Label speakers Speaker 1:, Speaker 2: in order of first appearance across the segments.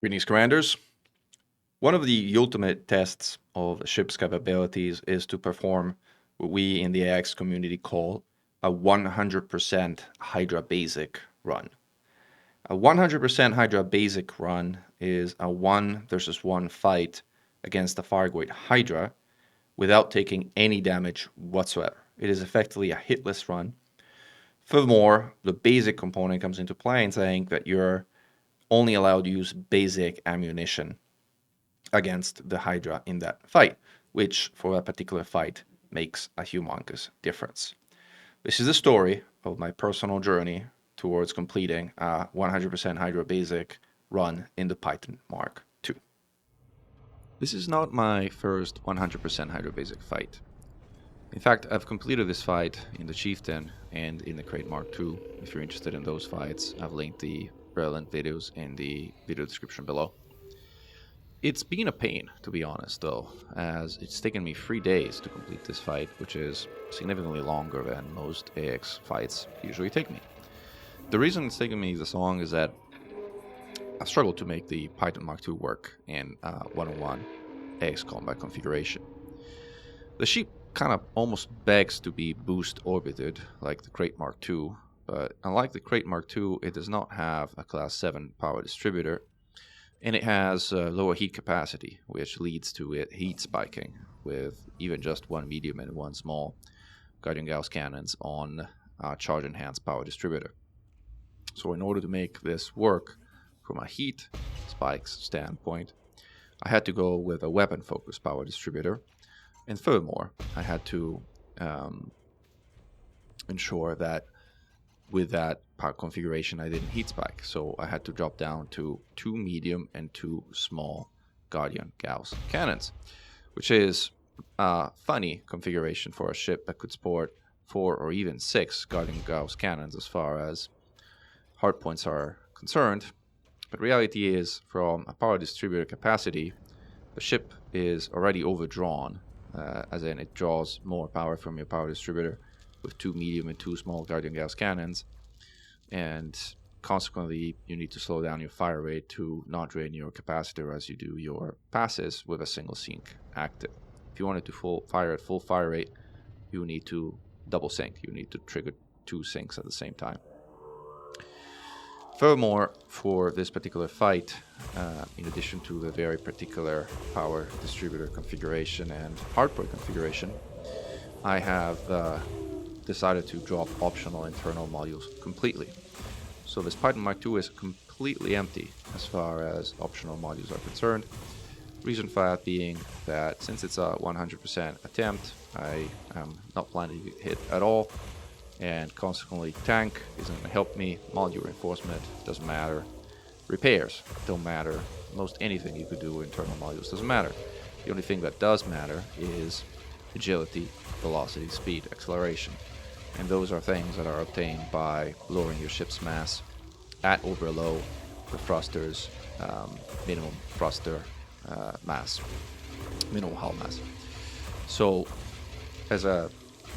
Speaker 1: Greetings, Commanders. One of the ultimate tests of a ship's capabilities is to perform what we in the AX community call a 100% Hydra basic run. A 100% Hydra basic run is a 1 versus 1 fight against the Fargoid Hydra without taking any damage whatsoever. It is effectively a hitless run. Furthermore, the basic component comes into play in saying that you're only allowed to use basic ammunition against the Hydra in that fight, which for a particular fight makes a humongous difference. This is the story of my personal journey towards completing a 100% Hydra basic run in the Python Mk2. This is not my first 100% Hydra basic fight. In fact, I've completed this fight in the Chieftain and in the Crate Mk2. If you're interested in those fights, I've linked the relevant videos in the video description below. It's been a pain, to be honest, though, as it's taken me 3 days to complete this fight, which is significantly longer than most AX fights usually take me. The reason it's taken me this long is that I struggled to make the Python Mk2 work in one-on-one AX combat configuration. The ship kind of almost begs to be boost orbited like the Crate Mk2, but unlike the Crate Mk2, it does not have a class 7 power distributor, and it has lower heat capacity, which leads to it heat spiking with even just one medium and one small guiding Gauss cannons on a charge enhanced power distributor. So in order to make this work from a heat spikes standpoint, I had to go with a weapon focused power distributor. And furthermore, I had to ensure that with that power configuration I didn't heat spike. So I had to drop down to 2 medium and 2 small Guardian Gauss cannons, which is a funny configuration for a ship that could support 4 or even 6 Guardian Gauss cannons as far as hardpoints are concerned. But reality is, from a power distributor capacity, the ship is already overdrawn, as in it draws more power from your power distributor with 2 medium and 2 small Guardian Gauss cannons, and consequently you need to slow down your fire rate to not drain your capacitor as you do your passes with a single sync active. If you wanted to fire at full fire rate, you need to double sync. You need to trigger 2 syncs at the same time. Furthermore, for this particular fight, in addition to the very particular power distributor configuration and hardpoint configuration, I have decided to drop optional internal modules completely. So this Python Mk2 is completely empty as far as optional modules are concerned. Reason for that being that since it's a 100% attempt, I am not planning to hit at all, and consequently tank isn't going to help me, module reinforcement doesn't matter, repairs don't matter, most anything you could do with internal modules doesn't matter. The only thing that does matter is agility, velocity, speed, acceleration, and those are things that are obtained by lowering your ship's mass at or below the thruster's minimum thruster mass, minimum hull mass. So as a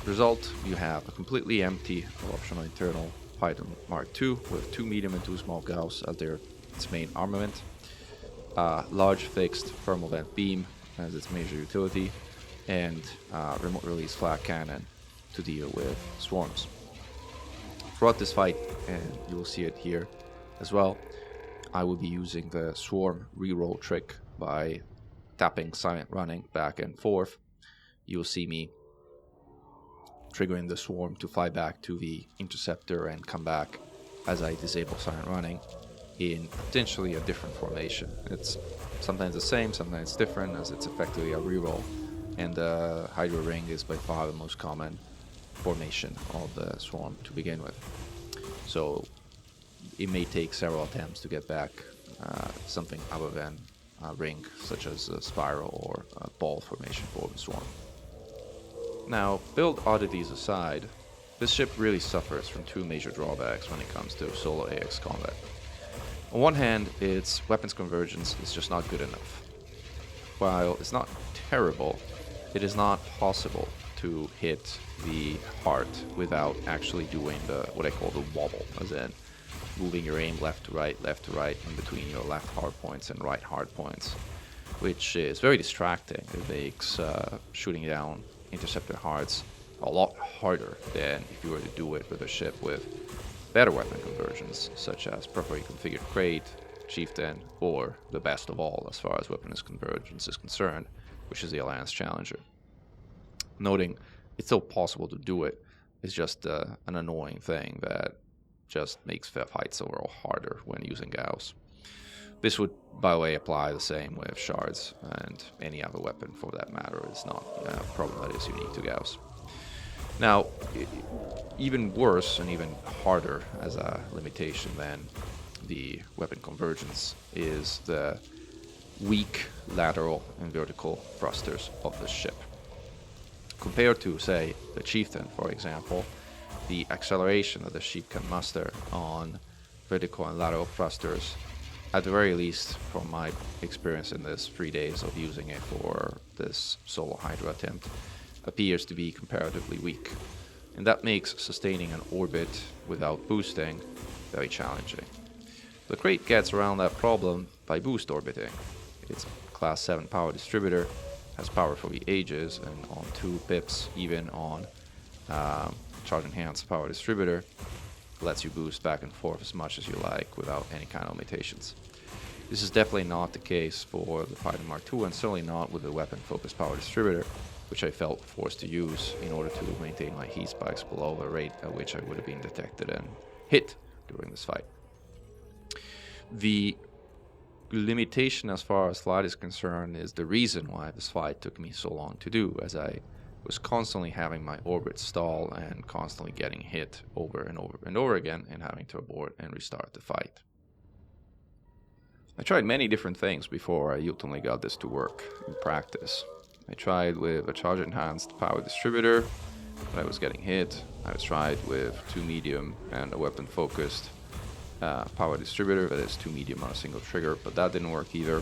Speaker 1: result, you have a completely empty optional internal Python Mk2 with 2 medium and 2 small Gauss as its main armament, large fixed thermal vent beam as its major utility, and remote release flak cannon to deal with swarms. Throughout this fight, and you will see it here as well, I will be using the swarm reroll trick by tapping silent running back and forth. You'll see me triggering the swarm to fly back to the interceptor and come back as I disable silent running in potentially a different formation. It's sometimes the same, sometimes different, as it's effectively a reroll, and the Hydra ring is by far the most common formation of the swarm to begin with. So it may take several attempts to get back something other than a ring, such as a spiral or a ball formation for the swarm. Now, build oddities aside, this ship really suffers from 2 major drawbacks when it comes to solo AX combat. On one hand, its weapons convergence is just not good enough. While it's not terrible, it is not possible to hit the heart without actually doing what I call the wobble, as in moving your aim left to right in between your left hard points and right hard points, which is very distracting. It makes shooting down interceptor hearts a lot harder than if you were to do it with a ship with better weapon conversions, such as properly configured crate, chieftain, or the best of all as far as weapons convergence is concerned, which is the Alliance Challenger. Noting it's still possible to do it, it's just an annoying thing that just makes fights overall harder when using gauss. This would, by the way, apply the same with shards, and any other weapon for that matter is not a problem that is unique to gauss. Now, even worse and even harder as a limitation than the weapon convergence is the weak lateral and vertical thrusters of the ship. Compared to, say, the chieftain, for example, the acceleration that the ship can muster on vertical and lateral thrusters, at the very least from my experience in this 3 days of using it for this solo Hydra attempt, appears to be comparatively weak. And that makes sustaining an orbit without boosting very challenging. The crate gets around that problem by boost orbiting. It's class 7 power distributor, has power for the ages, and on 2 pips, even on charge enhanced power distributor, lets you boost back and forth as much as you like without any kind of limitations. This is definitely not the case for the Python Mk2, and certainly not with the weapon focused power distributor, which I felt forced to use in order to maintain my heat spikes below the rate at which I would have been detected and hit during this fight. The limitation as far as flight is concerned is the reason why this fight took me so long to do, as I was constantly having my orbit stall and constantly getting hit over and over and over again and having to abort and restart the fight. I tried many different things before I ultimately got this to work in practice. I tried with a charge enhanced power distributor, but I was getting hit. I tried with 2 medium and a weapon focused power distributor, that is 2 medium on a single trigger, but that didn't work either.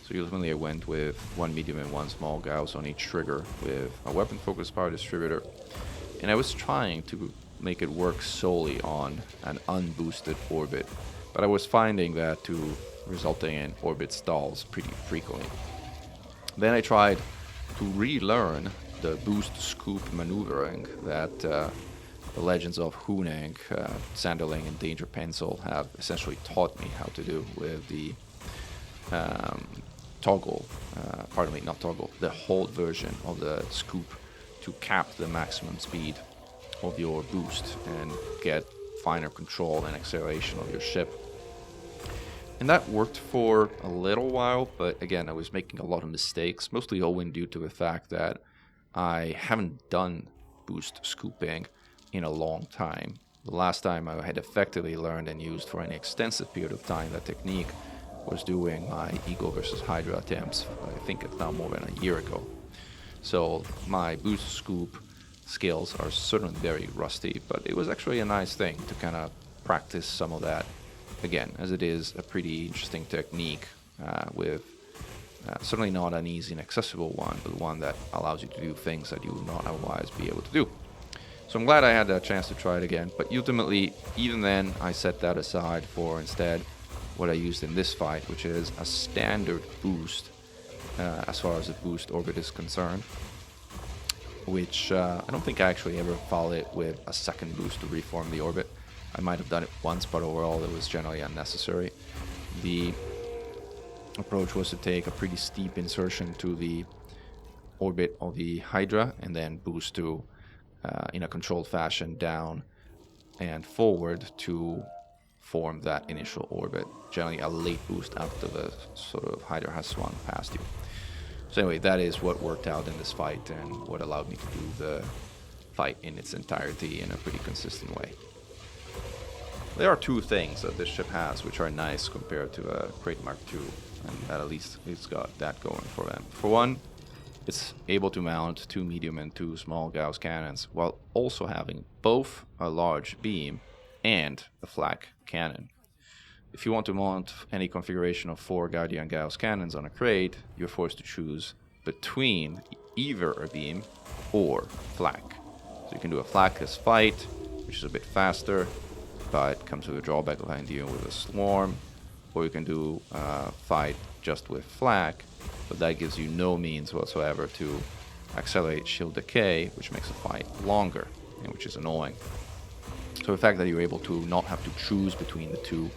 Speaker 1: So ultimately I went with 1 medium and 1 small gauss on each trigger with a weapon focused power distributor. And I was trying to make it work solely on an unboosted orbit, but I was finding that resulting in orbit stalls pretty frequently. Then I tried to relearn the boost scoop maneuvering that the legends of Huning, Sanderling, and Danger Pencil have essentially taught me how to do with the the hold version of the scoop to cap the maximum speed of your boost and get finer control and acceleration of your ship. And that worked for a little while, but again, I was making a lot of mistakes, mostly owing due to the fact that I haven't done boost scooping in a long time. The last time I had effectively learned and used for an extensive period of time that technique was doing my Eagle versus Hydra attempts. I think it's now more than a year ago. So my boost scoop skills are certainly very rusty, but it was actually a nice thing to kind of practice some of that again, as it is a pretty interesting technique with certainly not an easy and accessible one, but one that allows you to do things that you would not otherwise be able to do. So I'm glad I had a chance to try it again, but ultimately, even then, I set that aside for instead what I used in this fight, which is a standard boost as far as the boost orbit is concerned, which I don't think I actually ever followed it with a second boost to reform the orbit. I might have done it once, but overall it was generally unnecessary. The approach was to take a pretty steep insertion to the orbit of the Hydra and then boost to, in a controlled fashion, down and forward to form that initial orbit. Generally a late boost after the sort of Hydra has swung past you. So anyway, that is what worked out in this fight and what allowed me to do the fight in its entirety in a pretty consistent way. There are 2 things that this ship has which are nice compared to a Crate Mk2, and that at least it's got that going for them. For one, it's able to mount 2 medium and 2 small Gauss cannons while also having both a large beam and a flak cannon. If you want to mount any configuration of 4 Guardian Gauss cannons on a crate, you're forced to choose between either a beam or flak. So you can do a flakless fight, which is a bit faster, fight comes with a drawback of having to deal with a swarm, or you can do fight just with flak, but that gives you no means whatsoever to accelerate shield decay, which makes the fight longer, and which is annoying. So the fact that you're able to not have to choose between the two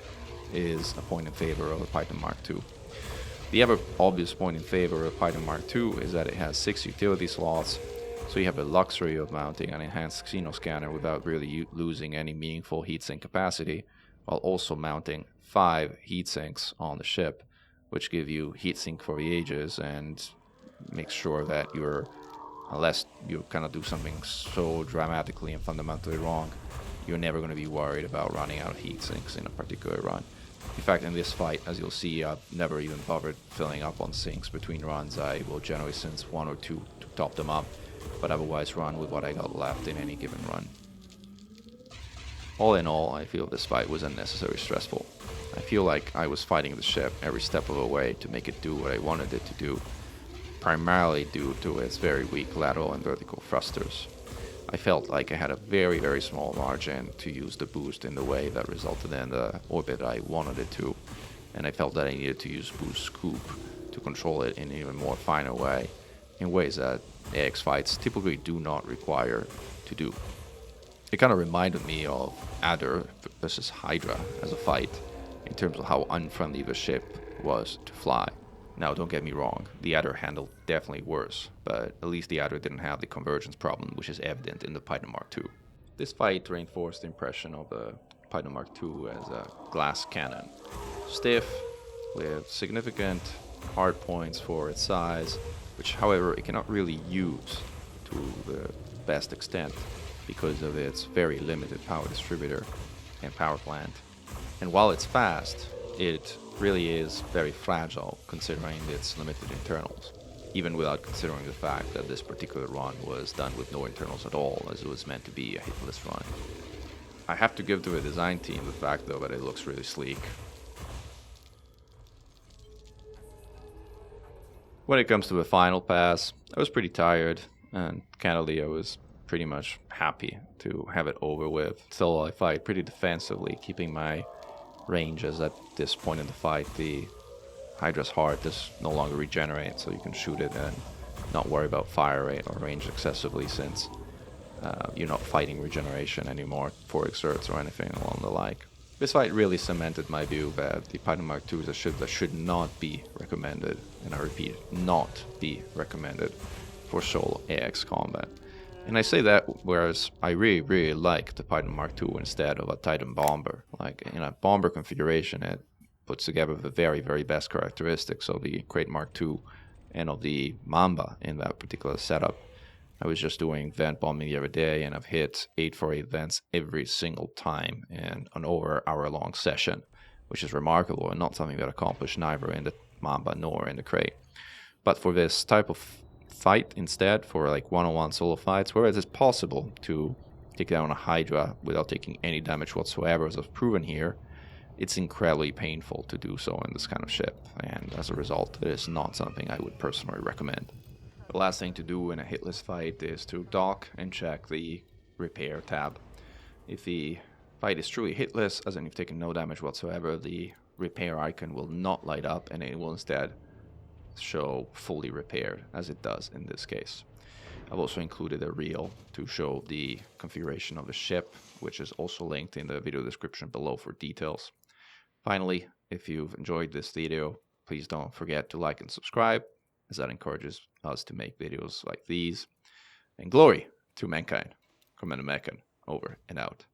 Speaker 1: is a point in favor of the Python Mk2. The other obvious point in favor of Python Mk2 is that it has 6 utility slots, so you have the luxury of mounting an enhanced Xenoscanner without really losing any meaningful heatsink capacity, while also mounting 5 heatsinks on the ship, which give you heatsink for the ages and make sure that you're, unless you kind of do something so dramatically and fundamentally wrong, you're never going to be worried about running out of heatsinks in a particular run. In fact, in this fight, as you'll see, I've never even bothered filling up on sinks between runs. I will generally sense 1 or 2 to top them up, but otherwise run with what I got left in any given run. All in all, I feel this fight was unnecessarily stressful. I feel like I was fighting the ship every step of the way to make it do what I wanted it to do, primarily due to its very weak lateral and vertical thrusters. I felt like I had a very small margin to use the boost in the way that resulted in the orbit I wanted it to, and I felt that I needed to use boost scoop to control it in an even more finer way, in ways that AX fights typically do not require to do. It kind of reminded me of Hydra versus Hydra as a fight, in terms of how unfriendly the ship was to fly. Now, don't get me wrong, the Hydra handled definitely worse, but at least the Hydra didn't have the convergence problem, which is evident in the Python Mk2. This fight reinforced the impression of the Python Mk2 as a glass cannon. Stiff, with significant hard points for its size, which, however, it cannot really use to the best extent because of its very limited power distributor and power plant. And while it's fast, it really is very fragile considering its limited internals, even without considering the fact that this particular run was done with no internals at all, as it was meant to be a hitless run. I have to give to the design team the fact though that it looks really sleek. When it comes to the final pass, I was pretty tired, and candidly I was pretty much happy to have it over with. Still, I fight pretty defensively, keeping my range, as at this point in the fight the Hydra's heart does no longer regenerate, so you can shoot it and not worry about fire rate or range excessively, since you're not fighting regeneration anymore for exerts or anything along the like. This fight really cemented my view that the Python Mk2 is a ship that should not be recommended, and I repeat, not be recommended for solo AX combat. And I say that whereas I really like the Python Mk2 instead of a Titan bomber. Like, in a bomber configuration, it puts together the very best characteristics of the Crate Mk2 and of the Mamba in that particular setup. I was just doing vent bombing the other day, and I've hit 848 vents every single time in an over hour-long session, which is remarkable and not something that accomplished neither in the Mamba nor in the Crate. But for this type of fight instead, for like one-on-one solo fights, whereas it's possible to take down a Hydra without taking any damage whatsoever, as I've proven here, it's incredibly painful to do so in this kind of ship, and as a result, it is not something I would personally recommend. The last thing to do in a hitless fight is to dock and check the repair tab. If the fight is truly hitless, as in you've taken no damage whatsoever, the repair icon will not light up, and it will instead show fully repaired, as it does in this case. I've also included a reel to show the configuration of the ship, which is also linked in the video description below for details. Finally, if you've enjoyed this video, please don't forget to like and subscribe, as that encourages us to make videos like these. And glory to mankind. Commander Mk2, over and out.